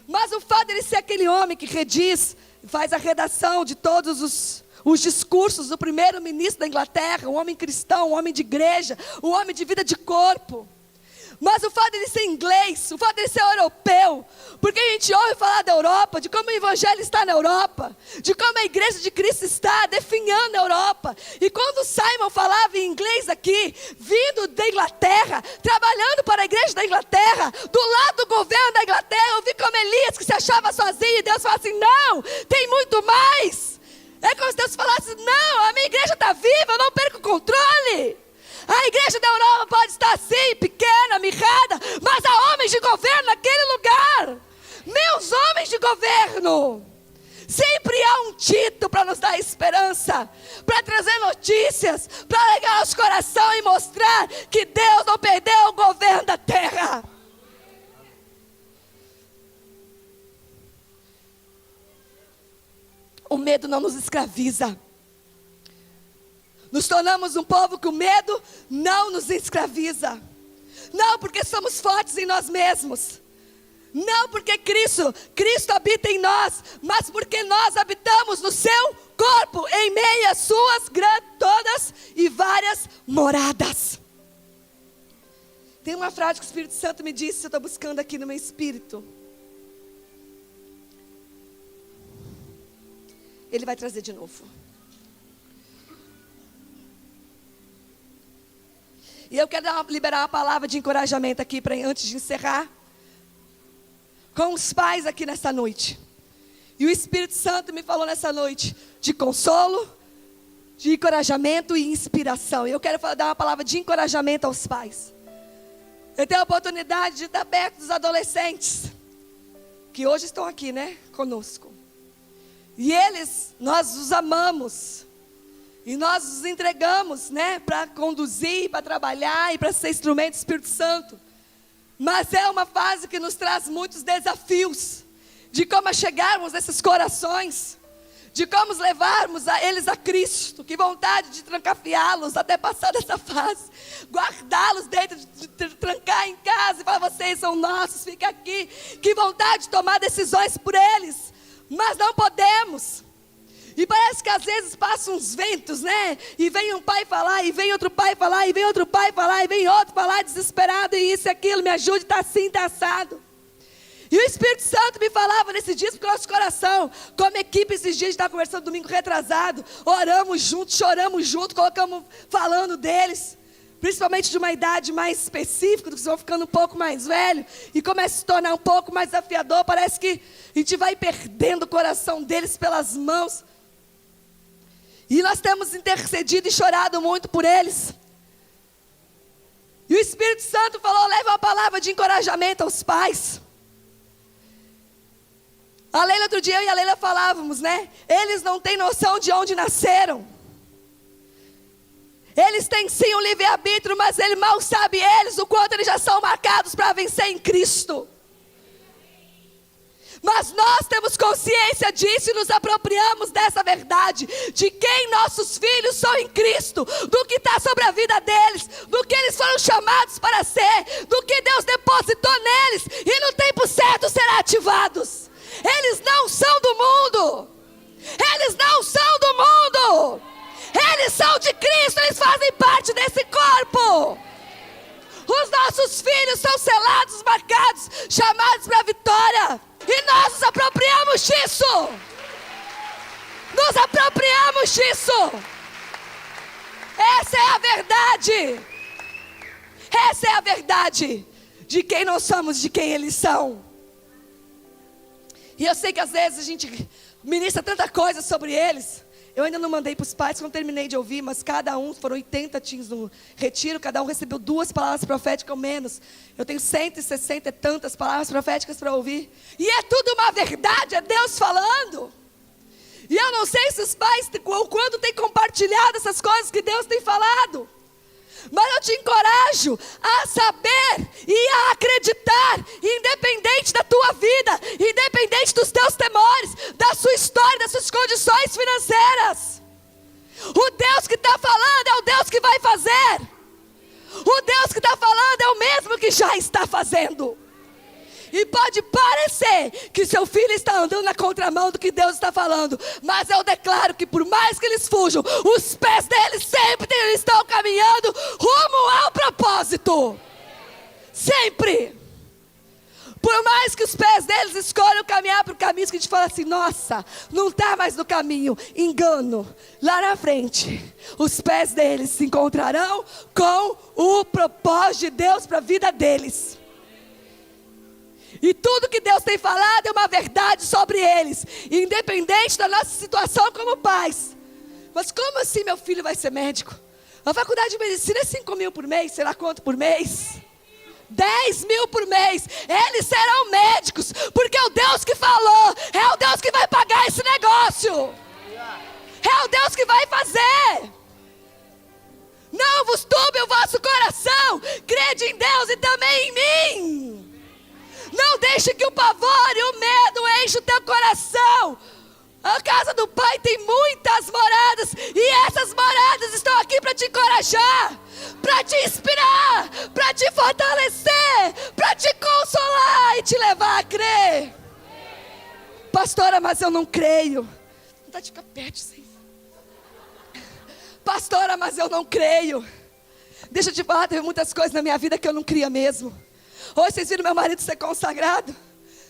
Mas o fato dele ser aquele homem que rediz, faz a redação de todos os discursos do primeiro-ministro da Inglaterra, um homem cristão, um homem de igreja, um homem de vida de corpo. Mas o fato de ele ser inglês, o fato de ele ser europeu, porque a gente ouve falar da Europa, de como o evangelho está na Europa, de como a igreja de Cristo está definhando a Europa. E quando Simon falava em inglês aqui, vindo da Inglaterra, trabalhando para a igreja da Inglaterra, do lado do governo da Inglaterra, eu vi como Elias que se achava sozinho, e Deus falou assim, não, tem muito mais. É como se Deus falasse, não, a minha igreja está viva, eu não perco o controle. A igreja da Europa pode estar assim, pequena, mirrada, mas há homens de governo naquele lugar. Meus homens de governo. Sempre há um título para nos dar esperança, para trazer notícias, para alegar nosso coração e mostrar que Deus não perdeu o governo da terra. O medo não nos escraviza. Nos tornamos um povo que o medo não nos escraviza. Não porque somos fortes em nós mesmos. Não porque Cristo habita em nós. Mas porque nós habitamos no seu corpo, em meio às suas todas e várias moradas. Tem uma frase que o Espírito Santo me disse, eu estou buscando aqui no meu espírito. Ele vai trazer de novo. E eu quero liberar uma palavra de encorajamento aqui, antes de encerrar, com os pais aqui nessa noite. E o Espírito Santo me falou nessa noite de consolo, de encorajamento e inspiração. E eu quero dar uma palavra de encorajamento aos pais. Eu tenho a oportunidade de estar perto dos adolescentes, que hoje estão aqui, né, conosco. E nós os amamos. E nós os entregamos, né, para conduzir, para trabalhar e para ser instrumento do Espírito Santo. Mas é uma fase que nos traz muitos desafios, de como chegarmos nesses corações, de como levarmos eles a Cristo. Que vontade de trancafiá-los até passar dessa fase, guardá-los dentro, de trancar em casa e falar, vocês são nossos, fica aqui. Que vontade de tomar decisões por eles, mas não podemos. E parece que às vezes passam uns ventos, né? E vem um pai falar, e vem outro pai falar, e vem outro pai falar, e vem outro falar desesperado, e isso e aquilo, me ajude, está assim, está assado. E o Espírito Santo me falava nesses dias para o nosso coração, como equipe esses dias, a gente estava conversando domingo retrasado, oramos juntos, choramos juntos, colocamos falando deles, principalmente de uma idade mais específica, que vão ficando um pouco mais velho, e começa a se tornar um pouco mais desafiador, parece que a gente vai perdendo o coração deles pelas mãos. E nós temos intercedido e chorado muito por eles. E o Espírito Santo falou, leva uma palavra de encorajamento aos pais. A Leila, outro dia eu e a Leila falávamos, né? Eles não têm noção de onde nasceram. Eles têm sim um livre-arbítrio, mas ele mal sabe eles o quanto eles já são marcados para vencer em Cristo. Mas nós temos consciência disso e nos apropriamos dessa verdade, de quem nossos filhos são em Cristo, do que está sobre a vida deles, do que eles foram chamados para ser, do que Deus depositou neles, e no tempo certo serão ativados. Eles não são do mundo, eles não são do mundo, eles são de Cristo, eles fazem parte desse corpo. Os nossos filhos são selados, marcados, chamados para a vitória. E nós nos apropriamos disso. Nos apropriamos disso. Essa é a verdade. Essa é a verdade de quem nós somos, de quem eles são. E eu sei que às vezes a gente ministra tanta coisa sobre eles. Eu ainda não mandei para os pais, não terminei de ouvir, mas cada um, foram 80 teens no retiro, cada um recebeu 2 palavras proféticas ou menos. Eu tenho 160 e tantas palavras proféticas para ouvir. E é tudo uma verdade, é Deus falando. E eu não sei se os pais, ou quando têm compartilhado essas coisas que Deus tem falado. Mas eu te encorajo a saber e a acreditar, independente da tua vida, independente dos teus temores, da sua história, das suas condições financeiras. O Deus que está falando é o Deus que vai fazer. O Deus que está falando é o mesmo que já está fazendo. E pode parecer que seu filho está andando na contramão do que Deus está falando, mas eu declaro que por mais que eles fujam, os pés deles sempre estão caminhando rumo ao propósito. Sempre. Por mais que os pés deles escolham caminhar para o caminho que a gente fala assim, nossa, não está mais no caminho, engano. Lá na frente, os pés deles se encontrarão com o propósito de Deus para a vida deles. E tudo que Deus tem falado é uma verdade sobre eles, independente da nossa situação como pais. Mas como assim meu filho vai ser médico? A faculdade de medicina é 5 mil por mês, sei lá quanto por mês? 10 mil por mês. Eles serão médicos, porque é o Deus que falou, é o Deus que vai pagar esse negócio, é o Deus que vai fazer. Não vos turbe o vosso coração, crede em Deus e também em mim. Não deixe que o pavor e o medo enche o teu coração. A casa do Pai tem muitas moradas, e essas moradas estão aqui para te encorajar, para te inspirar, para te fortalecer, para te consolar e te levar a crer. Pastora, mas eu não creio. Não dá de ficar perto, Senhor. Pastora, mas eu não creio. Deixa eu te falar, teve muitas coisas na minha vida que eu não cria mesmo. Hoje vocês viram meu marido ser consagrado.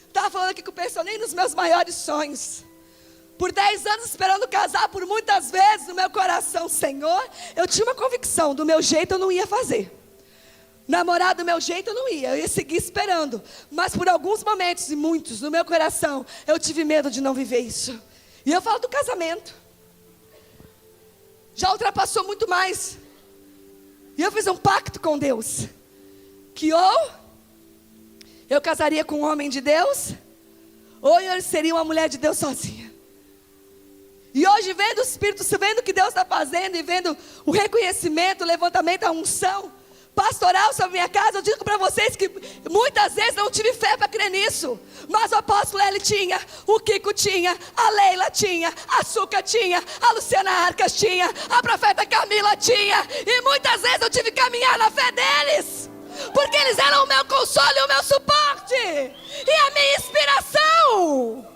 Estava falando aqui com o pessoal, nem nos meus maiores sonhos. Por 10 anos esperando casar, por muitas vezes no meu coração, Senhor, eu tinha uma convicção, do meu jeito eu não ia fazer. Namorar do meu jeito eu não ia, eu ia seguir esperando. Mas por alguns momentos, e muitos, no meu coração, eu tive medo de não viver isso. E eu falo do casamento. Já ultrapassou muito mais. E eu fiz um pacto com Deus. Que ou eu casaria com um homem de Deus, ou eu seria uma mulher de Deus sozinha. E hoje, vendo o Espírito, vendo o que Deus está fazendo, e vendo o reconhecimento, o levantamento, a unção pastoral sobre minha casa, eu digo para vocês que muitas vezes não tive fé para crer nisso. Mas o apóstolo Eli tinha, o Kiko tinha, a Leila tinha, a Suca tinha, a Luciana Arcas tinha, a profeta Camila tinha. E muitas vezes eu tive que caminhar na fé deles, porque eles eram o meu consolo e o meu suporte, e a minha inspiração.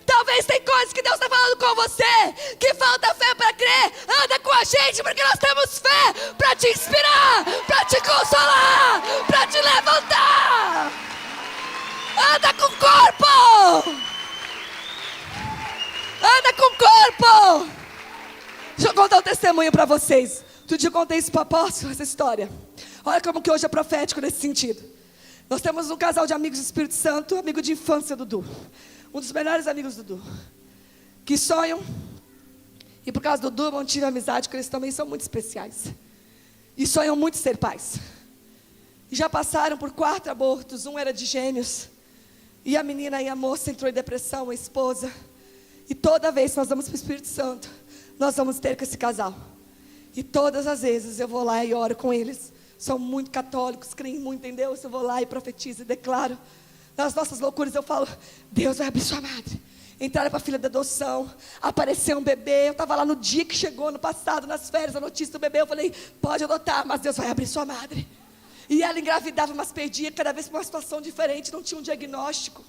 Talvez tem coisas que Deus está falando com você, que falta fé para crer. Anda com a gente, porque nós temos fé para te inspirar, para te consolar, para te levantar. Anda com o corpo. Anda com o corpo. Deixa eu contar um testemunho para vocês. Outro dia eu contei isso para o apóstolo, essa história. Olha como que hoje é profético nesse sentido. Nós temos um casal de amigos do Espírito Santo, amigo de infância, Dudu. Um dos melhores amigos do Dudu. Que sonham, e por causa do Dudu eu mantive amizade, porque eles também são muito especiais. E sonham muito ser pais. E já passaram por 4 abortos, um era de gêmeos. E a menina e a moça entrou em depressão, a esposa. E toda vez que nós vamos para o Espírito Santo, nós vamos ter com esse casal. E todas as vezes eu vou lá e oro com eles. São muito católicos, creem muito em Deus. Eu vou lá e profetizo e declaro. nas nossas loucuras, eu falo, Deus vai abrir sua madre. Entraram para a fila de adoção, apareceu um bebê, eu estava lá no dia que chegou, no passado, nas férias, a notícia do bebê, eu falei, pode adotar, mas Deus vai abrir sua madre. E ela engravidava, mas perdia cada vez por uma situação diferente, não tinha um diagnóstico.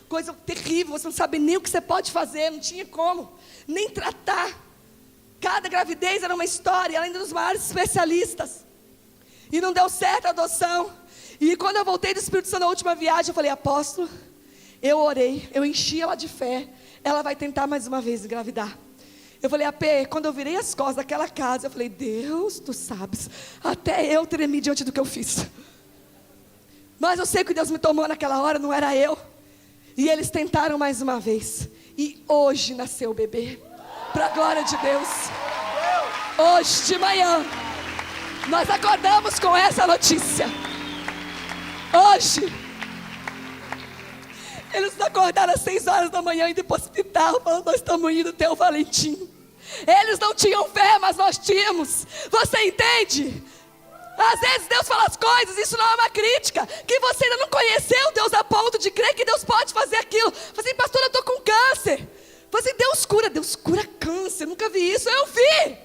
Coisa terrível, você não sabe nem o que você pode fazer, não tinha como, nem tratar. Cada gravidez era uma história, ela ainda dos maiores especialistas. E não deu certo a adoção. E quando eu voltei do Espírito Santo na última viagem, eu falei, apóstolo, eu orei, eu enchi ela de fé, ela vai tentar mais uma vez engravidar. Eu falei, AP, quando eu virei as costas daquela casa, eu falei, Deus, tu sabes, até eu tremi diante do que eu fiz. Mas eu sei que Deus me tomou naquela hora, não era eu. E eles tentaram mais uma vez. E hoje nasceu o bebê. Para a glória de Deus. Hoje de manhã, nós acordamos com essa notícia. Hoje. Eles acordaram às 6 horas da manhã indo para o hospital, falando, nós estamos indo ter o Valentim. Eles não tinham fé, mas nós tínhamos. Você entende? Às vezes Deus fala as coisas, isso não é uma crítica, que você ainda não conheceu Deus a ponto de crer que Deus pode fazer aquilo. Você assim, pastor, eu estou com câncer. Você assim, Deus cura câncer, nunca vi isso, eu vi.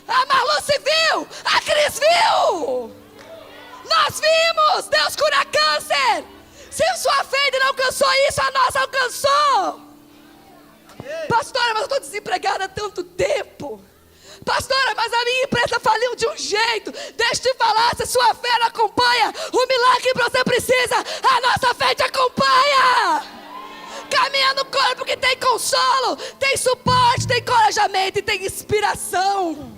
A Marluce viu, a Cris viu. Nós vimos, Deus cura câncer. Se a sua fé ainda não alcançou isso, a nossa alcançou. Pastora, mas eu estou desempregada há tanto tempo. Pastora, mas a minha empresa faliu de um jeito. Deixa eu te falar, se a sua fé não acompanha o milagre que você precisa, a nossa fé te acompanha. Caminha no corpo que tem consolo, tem suporte, tem encorajamento e tem inspiração.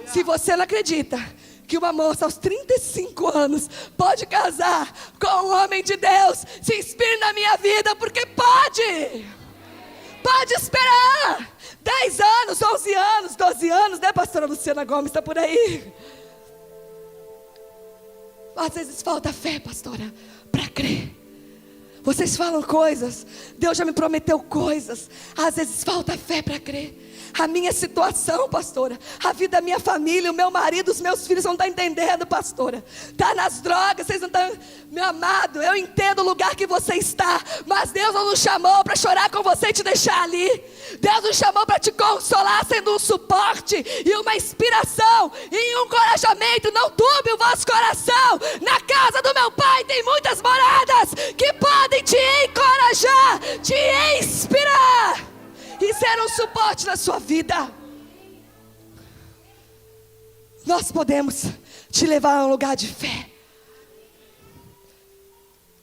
Se você não acredita que uma moça aos 35 anos pode casar com um homem de Deus, se inspire na minha vida, porque pode. Pode esperar. 10 anos, 11 anos, 12 anos, né, pastora Luciana Gomes, está por aí. Às vezes falta fé, pastora, para crer. Vocês falam coisas, Deus já me prometeu coisas. Às vezes falta fé para crer. A minha situação, pastora, a vida da minha família, o meu marido, os meus filhos não estão entendendo, pastora. Está nas drogas, vocês não estão. Meu amado, eu entendo o lugar que você está, mas Deus não nos chamou para chorar com você e te deixar ali. Deus nos chamou para te consolar, sendo um suporte e uma inspiração e um encorajamento. Não turbe o vosso coração. Na casa do meu pai tem muitas moradas que podem te encorajar, te inspirar e ser um suporte na sua vida. Nós podemos te levar a um lugar de fé.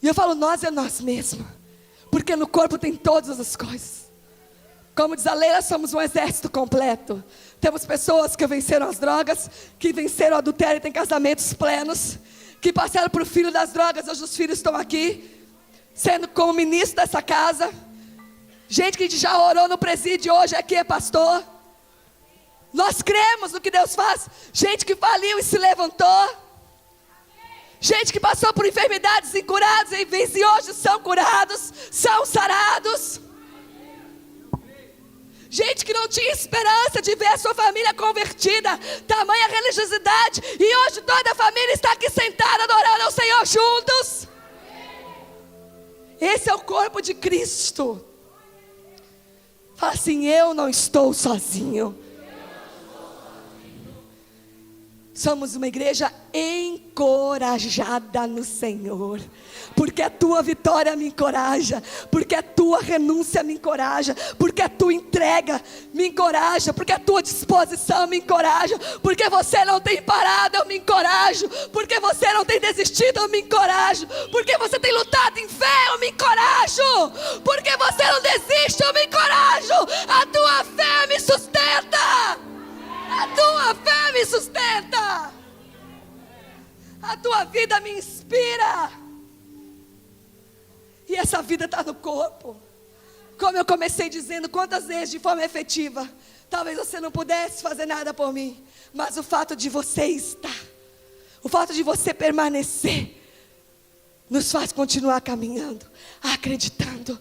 E eu falo nós é nós mesmos, porque no corpo tem todas as coisas. Como diz a Leila, somos um exército completo. Temos pessoas que venceram as drogas, que venceram o adultério e têm casamentos plenos, que passaram por filho das drogas, hoje os filhos estão aqui, sendo como ministro dessa casa. Gente que já orou no presídio, hoje aqui é pastor. Nós cremos no que Deus faz. Gente que faliu e se levantou. Gente que passou por enfermidades incuradas e hoje são curados, são sarados. Gente que não tinha esperança de ver a sua família convertida, tamanha religiosidade, e hoje toda a família está aqui sentada adorando ao Senhor juntos. Esse é o corpo de Cristo. Fala assim, eu não estou sozinho. Somos uma igreja encorajada no Senhor, porque a tua vitória me encoraja, porque a tua renúncia me encoraja, porque a tua entrega me encoraja, porque a tua disposição me encoraja, porque você não tem parado, eu me encorajo, porque você não tem desistido, eu me encorajo, porque você tem lutado em fé, eu me encorajo, porque você não desiste, eu me encorajo. A tua fé me sustenta. A tua fé me sustenta. A tua vida me inspira. E essa vida está no corpo. Como eu comecei dizendo, quantas vezes de forma efetiva, talvez você não pudesse fazer nada por mim, mas o fato de você estar, o fato de você permanecer, nos faz continuar caminhando, acreditando,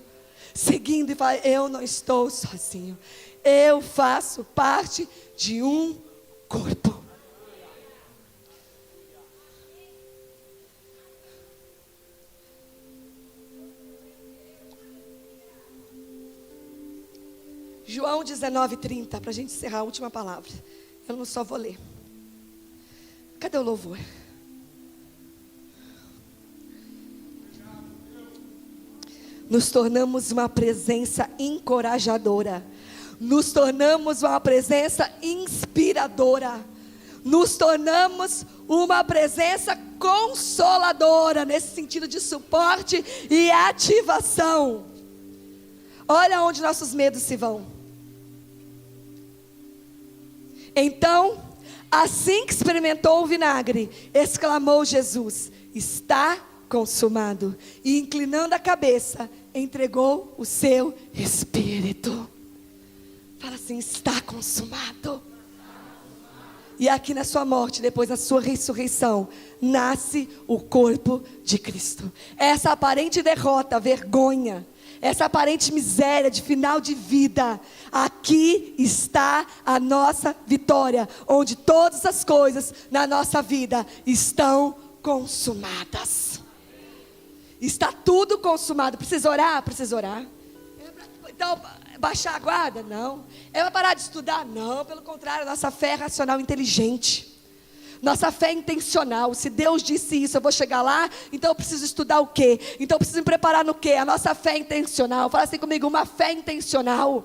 seguindo e falar, eu não estou sozinho. Eu faço parte de um corpo. João 19:30, para a gente encerrar a última palavra. Eu não só vou ler. Cadê o louvor? Nos tornamos uma presença encorajadora. Nos tornamos uma presença inspiradora. Nos tornamos uma presença consoladora, nesse sentido de suporte e ativação. Olha onde nossos medos se vão. Então, assim que experimentou o vinagre, exclamou Jesus: está consumado. E inclinando a cabeça, entregou o seu espírito. Fala assim: está consumado. E aqui na sua morte, depois da sua ressurreição, nasce o corpo de Cristo. Essa aparente derrota, vergonha, essa aparente miséria de final de vida, aqui está a nossa vitória, onde todas as coisas na nossa vida estão consumadas. Está tudo consumado. Precisa orar? Precisa orar. Então, baixar a guarda? Não. É para parar de estudar? Não, pelo contrário, nossa fé é racional, inteligente. Nossa fé é intencional. Se Deus disse isso, eu vou chegar lá, então eu preciso estudar o quê? Então eu preciso me preparar no quê? A nossa fé é intencional. Fala assim comigo: uma fé intencional.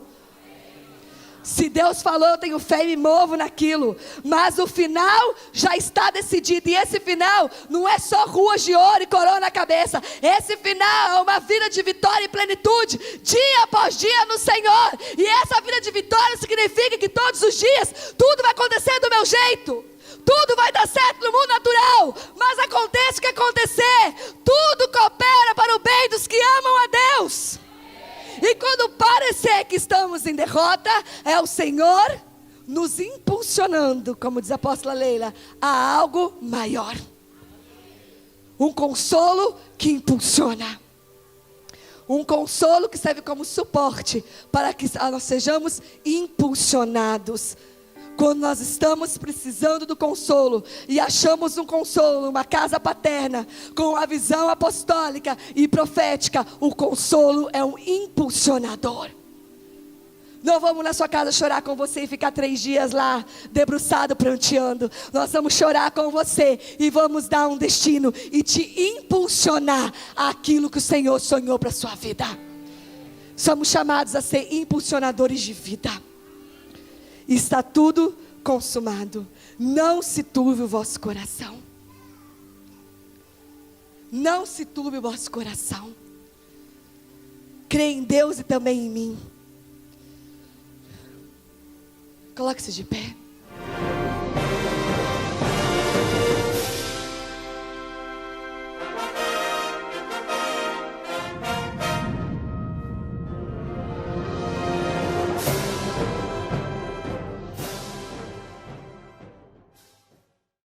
Se Deus falou, eu tenho fé e me movo naquilo. Mas o final já está decidido. E esse final não é só ruas de ouro e coroa na cabeça. Esse final é uma vida de vitória e plenitude, dia após dia no Senhor. E essa vida de vitória significa que todos os dias tudo vai acontecer do meu jeito. Tudo vai dar certo no mundo natural. Mas acontece o que acontecer, tudo coopera para o bem dos que amam a Deus. E quando parecer que estamos em derrota, é o Senhor nos impulsionando, como diz a apóstola Leila, a algo maior. Um consolo que impulsiona. Um consolo que serve como suporte para que nós sejamos impulsionados. Quando nós estamos precisando do consolo e achamos um consolo, uma casa paterna, com a visão apostólica e profética, o consolo é um impulsionador. Não vamos na sua casa chorar com você e ficar 3 dias lá, debruçado, pranteando. Nós vamos chorar com você e vamos dar um destino e te impulsionar aquilo que o Senhor sonhou para a sua vida. Somos chamados a ser impulsionadores de vida. Está tudo consumado. Não se turbe o vosso coração. Não se turbe o vosso coração. Crê em Deus e também em mim. Coloque-se de pé.